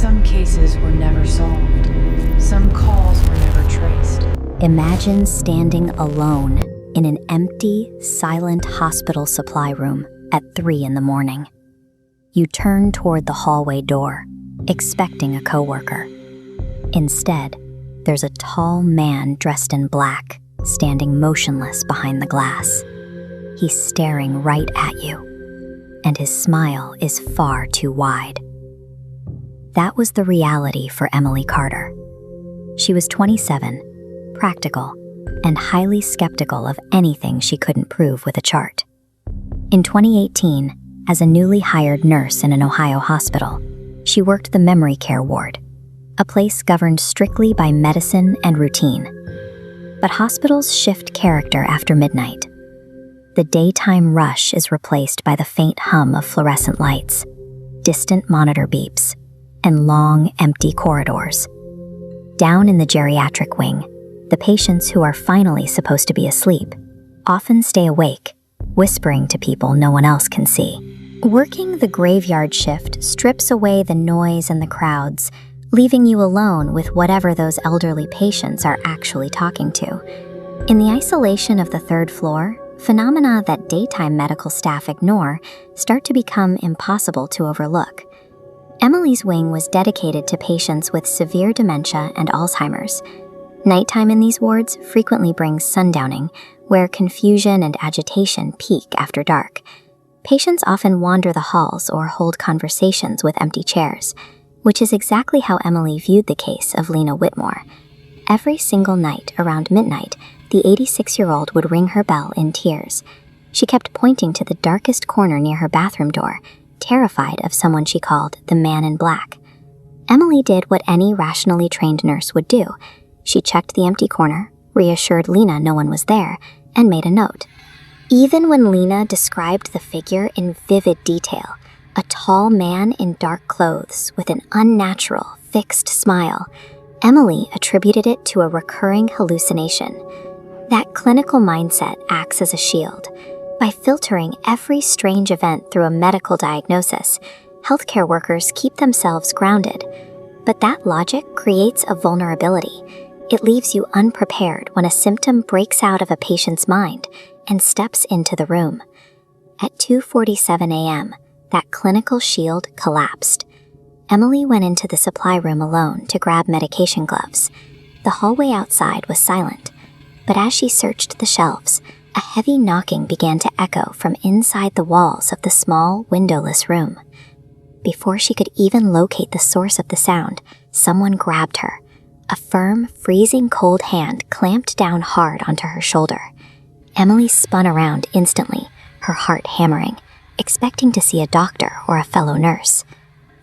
Some cases were never solved. Some calls were never traced. Imagine standing alone in an empty, silent hospital supply room at 3 in the morning. You turn toward the hallway door, expecting a coworker. Instead, there's a tall man dressed in black, standing motionless behind the glass. He's staring right at you, and his smile is far too wide. That was the reality for Emily Carter. She was 27, practical, and highly skeptical of anything she couldn't prove with a chart. In 2018, as a newly hired nurse in an Ohio hospital, she worked the memory care ward, a place governed strictly by medicine and routine. But hospitals shift character after midnight. The daytime rush is replaced by the faint hum of fluorescent lights, distant monitor beeps, and long, empty corridors. Down in the geriatric wing, the patients who are finally supposed to be asleep often stay awake, whispering to people no one else can see. Working the graveyard shift strips away the noise and the crowds, leaving you alone with whatever those elderly patients are actually talking to. In the isolation of the third floor, phenomena that daytime medical staff ignore start to become impossible to overlook. Emily's wing was dedicated to patients with severe dementia and Alzheimer's. Nighttime in these wards frequently brings sundowning, where confusion and agitation peak after dark. Patients often wander the halls or hold conversations with empty chairs, which is exactly how Emily viewed the case of Lena Whitmore. Every single night around midnight, the 86-year-old would ring her bell in tears. She kept pointing to the darkest corner near her bathroom door, terrified of someone she called the man in black. Emily did what any rationally trained nurse would do. She checked the empty corner, reassured Lena no one was there, and made a note. Even when Lena described the figure in vivid detail, a tall man in dark clothes with an unnatural, fixed smile, Emily attributed it to a recurring hallucination. That clinical mindset acts as a shield. By filtering every strange event through a medical diagnosis, healthcare workers keep themselves grounded. But that logic creates a vulnerability. It leaves you unprepared when a symptom breaks out of a patient's mind and steps into the room. At 2:47 a.m., that clinical shield collapsed. Emily went into the supply room alone to grab medication gloves. The hallway outside was silent, but as she searched the shelves, a heavy knocking began to echo from inside the walls of the small, windowless room. Before she could even locate the source of the sound, someone grabbed her. A firm, freezing cold hand clamped down hard onto her shoulder. Emily spun around instantly, her heart hammering, expecting to see a doctor or a fellow nurse.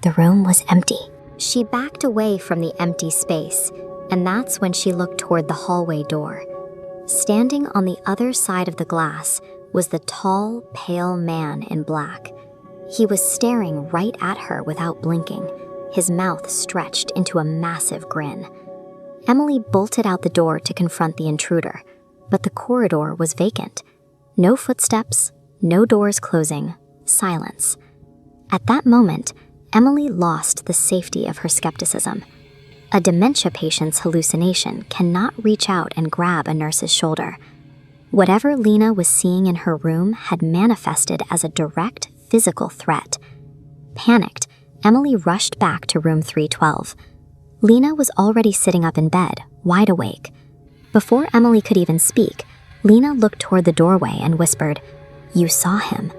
The room was empty. She backed away from the empty space, and that's when she looked toward the hallway door. Standing on the other side of the glass was the tall, pale man in black. He was staring right at her without blinking, his mouth stretched into a massive grin. Emily bolted out the door to confront the intruder, but the corridor was vacant. No footsteps, no doors closing, silence. At that moment, Emily lost the safety of her skepticism. A dementia patient's hallucination cannot reach out and grab a nurse's shoulder. Whatever Lena was seeing in her room had manifested as a direct physical threat. Panicked, Emily rushed back to room 312. Lena was already sitting up in bed, wide awake. Before Emily could even speak, Lena looked toward the doorway and whispered, "You saw him."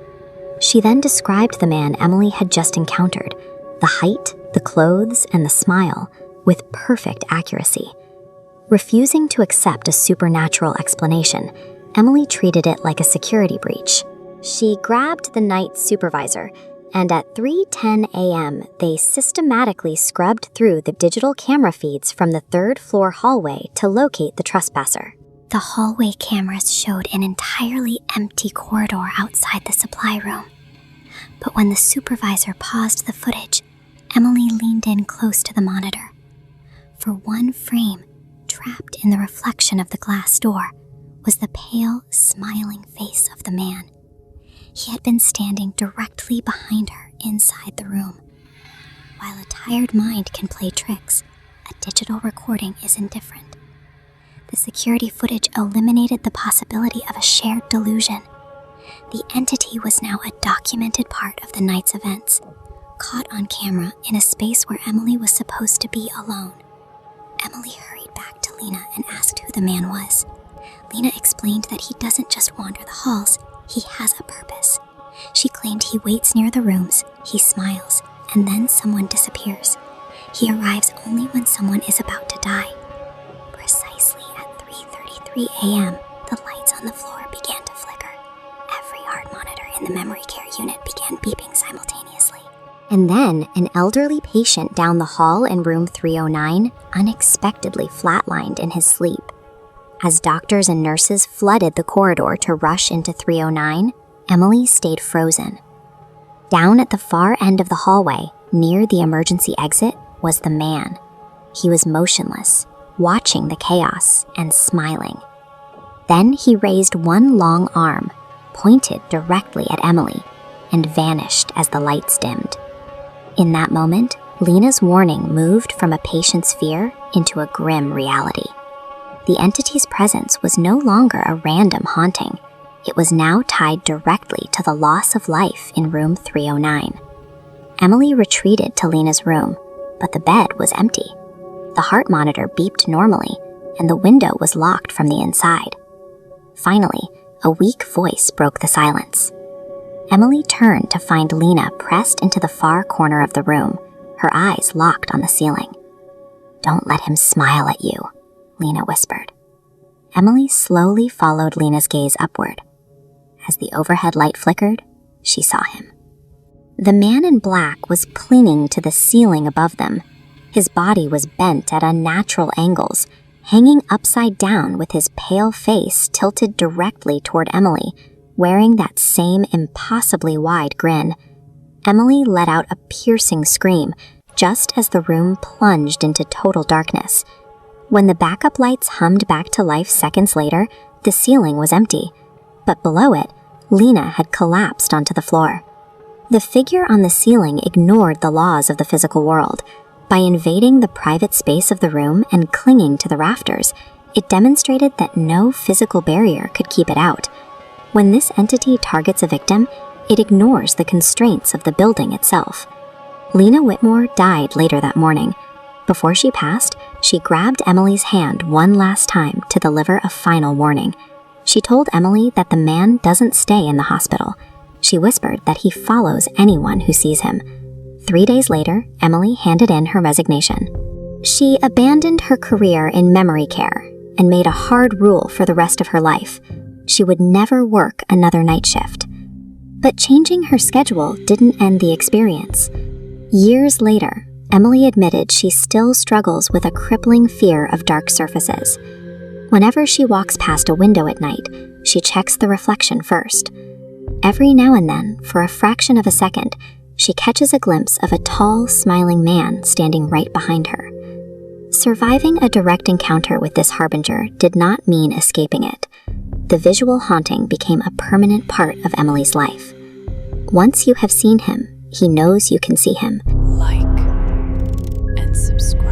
She then described the man Emily had just encountered, the height, the clothes, and the smile, with perfect accuracy. Refusing to accept a supernatural explanation, Emily treated it like a security breach. She grabbed the night supervisor, and at 3:10 a.m., they systematically scrubbed through the digital camera feeds from the third-floor hallway to locate the trespasser. The hallway cameras showed an entirely empty corridor outside the supply room. But when the supervisor paused the footage, Emily leaned in close to the monitor. For one frame, trapped in the reflection of the glass door, was the pale, smiling face of the man. He had been standing directly behind her inside the room. While a tired mind can play tricks, a digital recording is indifferent. The security footage eliminated the possibility of a shared delusion. The entity was now a documented part of the night's events, caught on camera in a space where Emily was supposed to be alone. Emily hurried back to Lena and asked who the man was. Lena explained that he doesn't just wander the halls, he has a purpose. She claimed he waits near the rooms, he smiles, and then someone disappears. He arrives only when someone is about to die. Precisely at 3:33 a.m., the lights on the floor began to flicker. Every heart monitor in the memory care unit began beeping simultaneously. And then an elderly patient down the hall in room 309 unexpectedly flatlined in his sleep. As doctors and nurses flooded the corridor to rush into 309, Emily stayed frozen. Down at the far end of the hallway, near the emergency exit, was the man. He was motionless, watching the chaos and smiling. Then he raised one long arm, pointed directly at Emily, and vanished as the lights dimmed. In that moment, Lena's warning moved from a patient's fear into a grim reality. The entity's presence was no longer a random haunting. It was now tied directly to the loss of life in room 309. Emily retreated to Lena's room, but the bed was empty. The heart monitor beeped normally, and the window was locked from the inside. Finally, a weak voice broke the silence. Emily turned to find Lena pressed into the far corner of the room, her eyes locked on the ceiling. "Don't let him smile at you," Lena whispered. Emily slowly followed Lena's gaze upward. As the overhead light flickered, she saw him. The man in black was clinging to the ceiling above them. His body was bent at unnatural angles, hanging upside down with his pale face tilted directly toward Emily, wearing that same impossibly wide grin. Emily let out a piercing scream, just as the room plunged into total darkness. When the backup lights hummed back to life seconds later, the ceiling was empty, but below it, Lena had collapsed onto the floor. The figure on the ceiling ignored the laws of the physical world. By invading the private space of the room and clinging to the rafters, it demonstrated that no physical barrier could keep it out. When this entity targets a victim, it ignores the constraints of the building itself. Lena Whitmore died later that morning. Before she passed, she grabbed Emily's hand one last time to deliver a final warning. She told Emily that the man doesn't stay in the hospital. She whispered that he follows anyone who sees him. 3 days later, Emily handed in her resignation. She abandoned her career in memory care and made a hard rule for the rest of her life. She would never work another night shift. But changing her schedule didn't end the experience. Years later, Emily admitted she still struggles with a crippling fear of dark surfaces. Whenever she walks past a window at night, she checks the reflection first. Every now and then, for a fraction of a second, she catches a glimpse of a tall, smiling man standing right behind her. Surviving a direct encounter with this harbinger did not mean escaping it. The visual haunting became a permanent part of Emily's life. Once you have seen him, he knows you can see him. Like and subscribe.